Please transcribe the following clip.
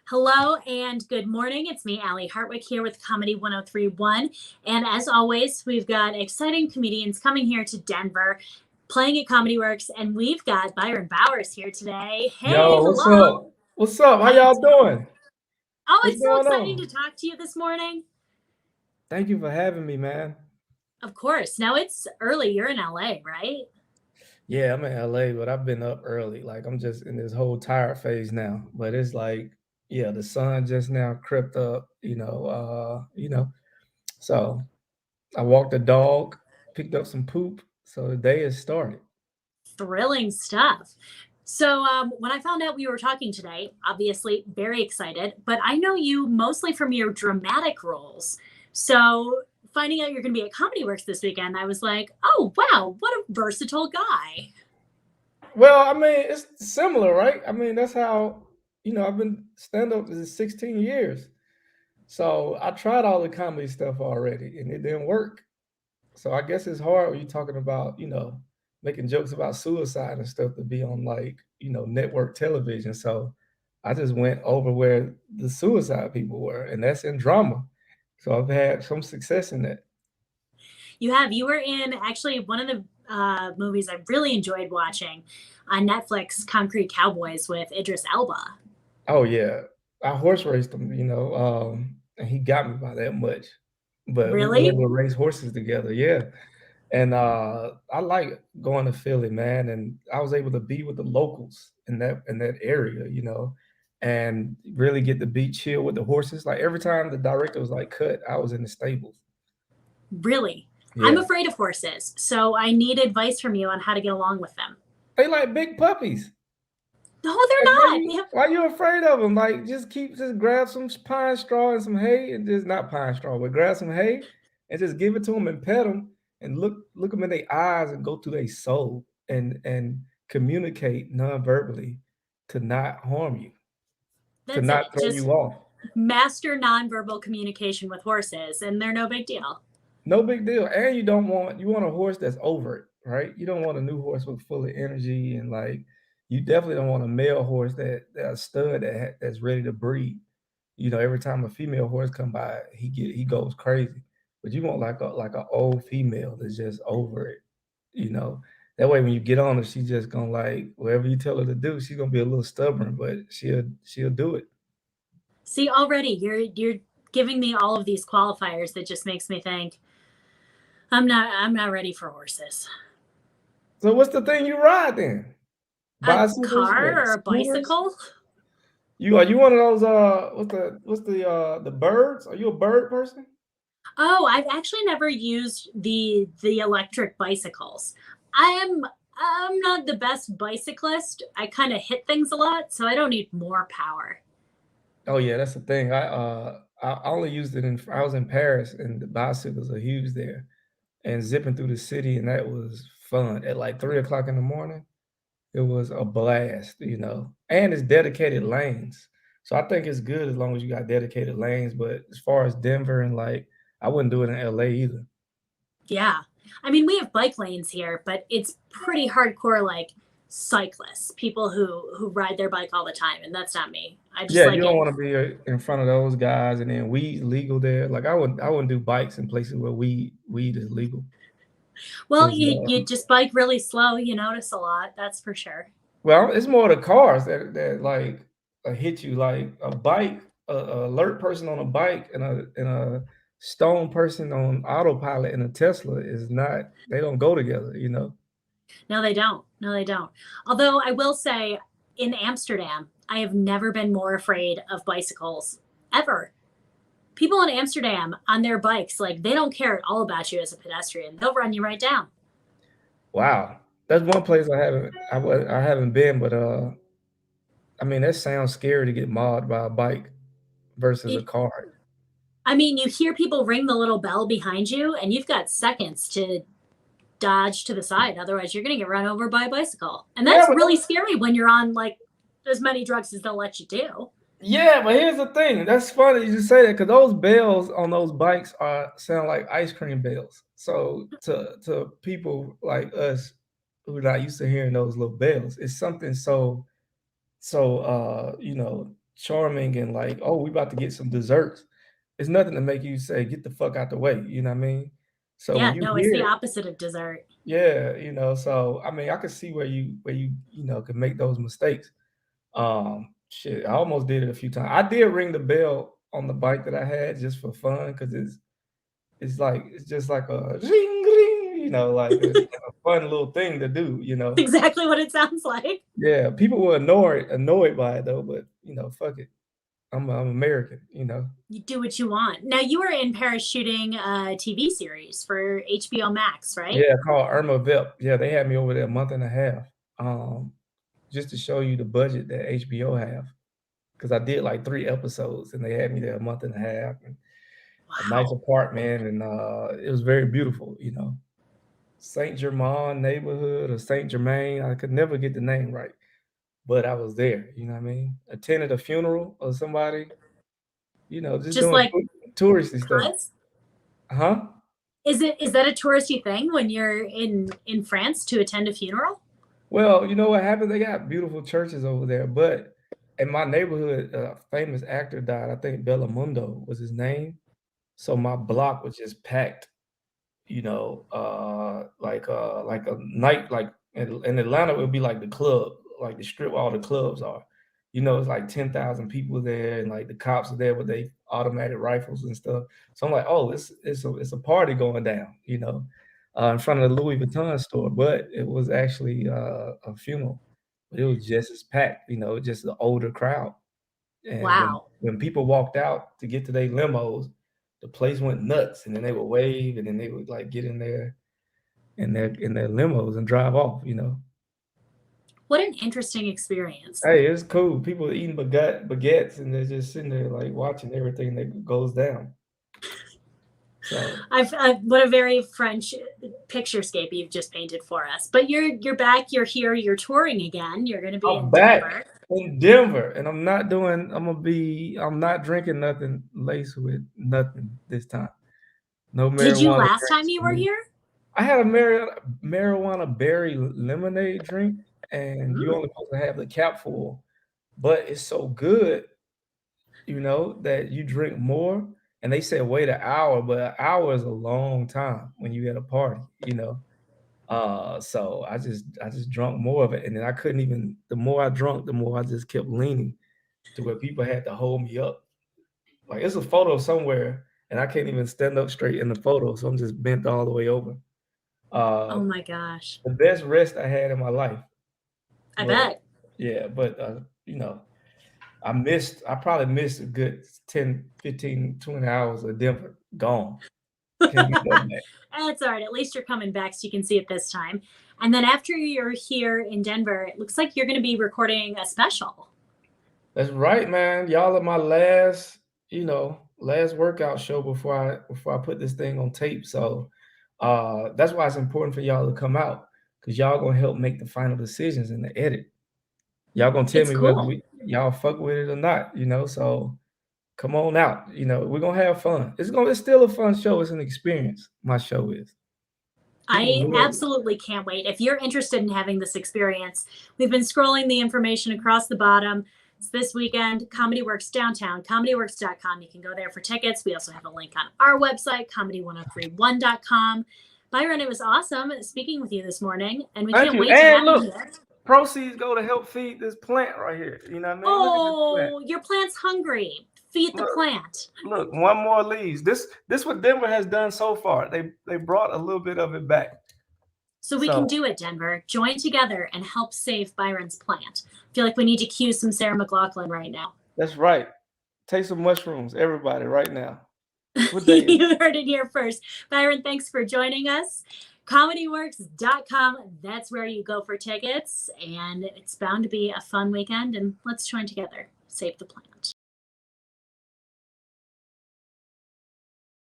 Hello and good morning. It's me, Allie Hartwick, here with Comedy 1031. And as always, we've got exciting comedians coming here to Denver, playing at Comedy Works. And we've got Byron Bowers here today. Hey, Yo, what's hello. up? What's up? How How you y'all doing? doing? Oh, What's it's so going exciting to on? talk to you this morning. Thank you for having me, man. Of course. Now it's early. You're in LA, right? Yeah, I'm in LA, but I've been up early. Like I'm just in this whole tired phase now. But it's like, yeah, the sun just now crept up, So I walked the dog, picked up some poop. So the day has started. Thrilling stuff. So, when I found out we were talking today, obviously very excited, but I know you mostly from your dramatic roles. So, finding out you're going to be at Comedy Works this weekend, I was like, oh, wow, what a versatile guy. Well, I mean, it's similar, right? I mean, that's how, I've been stand up for 16 years. So I tried all the comedy stuff already and it didn't work. So I guess it's hard when you're talking about, making jokes about suicide and stuff to be on like, network television. So I just went over where the suicide people were, and that's in drama. So I've had some success in that. You were in actually one of the movies I really enjoyed watching on Netflix, Concrete Cowboys with Idris Elba. Oh yeah. I horse raced him, and he got me by that much. But we were Really? able to race horses together, yeah. And I like going to Philly, man. And I was able to be with the locals in that area, and really get to be chill with the horses. Like every time the director was like cut, I was in the stables. Really? I'm Yeah. afraid of horses, so I need advice from you on how to get along with them. They like big puppies. No, Like they're not. They have why you afraid of them? Like just grab some pine straw and some hay and just not pine straw, but grab some hay and just give it to them and pet them and look them in their eyes and go through their soul and communicate non-verbally to not harm you, to That's not it. throw Just you off. master nonverbal communication with horses, and they're no big deal. No big deal. And you want a horse that's over it, right? You don't want a new horse with full of energy and like you definitely don't want a male horse that a stud that's ready to breed. Every time a female horse come by, he goes crazy. But you want like a old female that's just over it, you know. That way when you get on her, she's just gonna like whatever you tell her to do, she's gonna be a little stubborn, but she'll do it. See, already you're giving me all of these qualifiers that just makes me think I'm not ready for horses. So what's the thing you ride then? A Bicycles, car what, or a scooters? bicycle? You one of those what's the birds? Are you a bird person? Oh, I've actually never used the electric bicycles. I'm not the best bicyclist. I kind of hit things a lot, so I don't need more power. Oh yeah, that's the thing. I only used it in I was in Paris and the bicycles are huge there. And zipping through the city, and that was fun at like 3 o'clock in the morning. It was a blast, and it's dedicated lanes. So I think it's good as long as you got dedicated lanes. But as far as Denver and like, I wouldn't do it in LA either. Yeah. I mean, we have bike lanes here, but it's pretty hardcore like cyclists, people who ride their bike all the time, and that's not me. I just Yeah, you like don't it. want to be in front of those guys, and then weed legal there. Like I wouldn't do bikes in places where weed is legal. Well, 'Cause, you just bike really slow, you notice a lot, that's for sure. well, it's more the cars that like hit you like a bike, a alert person on a bike and a stone person on autopilot in a Tesla is not. They don't go together. No, they don't. No, they don't. Although I will say in Amsterdam, I have never been more afraid of bicycles ever. People in Amsterdam on their bikes, like they don't care at all about you as a pedestrian. They'll run you right down. Wow, that's one place I haven't been, but I mean that sounds scary to get mauled by a bike versus a It car. I mean, you hear people ring the little bell behind you and you've got seconds to dodge to the side. Otherwise, you're going to get run over by a bicycle. And Yeah, that's but really scary when you're on like as many drugs as they'll let you do. yeah, but here's the thing. That's funny you say that because those bells on those bikes are sound like ice cream bells. So to people like us who are not used to hearing those little bells, it's something so charming and like, oh, we about to get some desserts. It's nothing to make you say, get the fuck out the way. You know what I mean? So when Yeah, you no, it's the hear, opposite of dessert. yeah, so I mean, I could see where you can make those mistakes. Shit, I almost did it a few times. I did ring the bell on the bike that I had just for fun because it's just like a ring ring, like a fun little thing to do. Exactly what it sounds like. Yeah, people were annoyed by it though, but fuck it. I'm American. You do what you want. Now, you were in Paris shooting a TV series for HBO Max, right? Yeah, called Irma Vep. Yeah, they had me over there a month and a half. Um, just to show you the budget that HBO have. Because I did like 3 episodes and they had me there a month and a half and a nice Wow. apartment and it was very beautiful. Saint Germain neighborhood or Saint Germain. I could never get the name right, but I was there, you know what I mean? Attended a funeral of somebody, just Just doing like touristy stuff. cuz Huh? is that a touristy thing when you're in France to attend a funeral? Well, you know what happened? They got beautiful churches over there, but in my neighborhood, a famous actor died. I think Bellamundo was his name. So my block was just packed, like a night, like in Atlanta, it would be like the club, like the strip, all the clubs are. It's like 10,000 people there, and like the cops are there with their automatic rifles and stuff. So I'm like, oh, it's a party going down, in front of the Louis Vuitton store. But it was actually a funeral. But it was just as packed, just an older crowd. And when Wow. when people walked out to get to their limos, the place went nuts, and then they would wave, and then they would like get in their limos and drive off. What an interesting experience. Hey, it's cool. People eating baguettes, and they're just sitting there like watching everything that goes down. So What a very French picturescape you've just painted for us. But you're back, you're here, you're touring again. You're going to be I'm in back Denver. in Denver, and I'm not drinking nothing laced with nothing this time. No Did you marijuana last time drinks you for were me. here? I had a marijuana berry lemonade drink, and you Mm. only supposed to have the cap full, but it's so good, that you drink more. And they say wait an hour, but an hour is a long time when you at a party. So I just drunk more of it, and then I couldn't even. The more I drunk, the more I just kept leaning to where people had to hold me up. Like it's a photo somewhere, and I can't even stand up straight in the photo, so I'm just bent all the way over. Oh Uh, my gosh. the best rest I had in my life. I But bet. yeah, but I probably missed a good 10, 15, 20 hours of Denver. Gone. Can't get that back. That's all right. At least you're coming back so you can see it this time. And then after you're here in Denver, it looks like you're going to be recording a special. That's right, man. Y'all are my last workout show before I put this thing on tape. So that's why it's important for y'all to come out because y'all gonna help make the final decisions in the edit. Y'all gonna tell It's me whether cool. y'all fuck with it or not. So come on out. We're gonna have fun. It's still a fun show. It's an experience. My show is. People I love it. absolutely can't wait. If you're interested in having this experience, we've been scrolling the information across the bottom. It's this weekend, Comedy Works downtown, comedyworks.com. You can go there for tickets. We also have a link on our website, comedy1031.com. Byron, it was awesome speaking with you this morning, and we Thank can't you. wait to And have you look, here. proceeds go to help feed this plant right here. You know what I mean? Look at this plant. Oh, your plant's hungry. Feed the Look, plant. look, one more leaves. This what Denver has done so far. They brought a little bit of it back. So we can So do it, Denver. Join together and help save Byron's plant. I feel like we need to cue some Sarah McLachlan right now. that's right. Take some mushrooms, everybody, right now. What day is it? You heard it here first. Byron, thanks for joining us. ComedyWorks.com. That's where you go for tickets. And it's bound to be a fun weekend. And let's join together. Save the plant.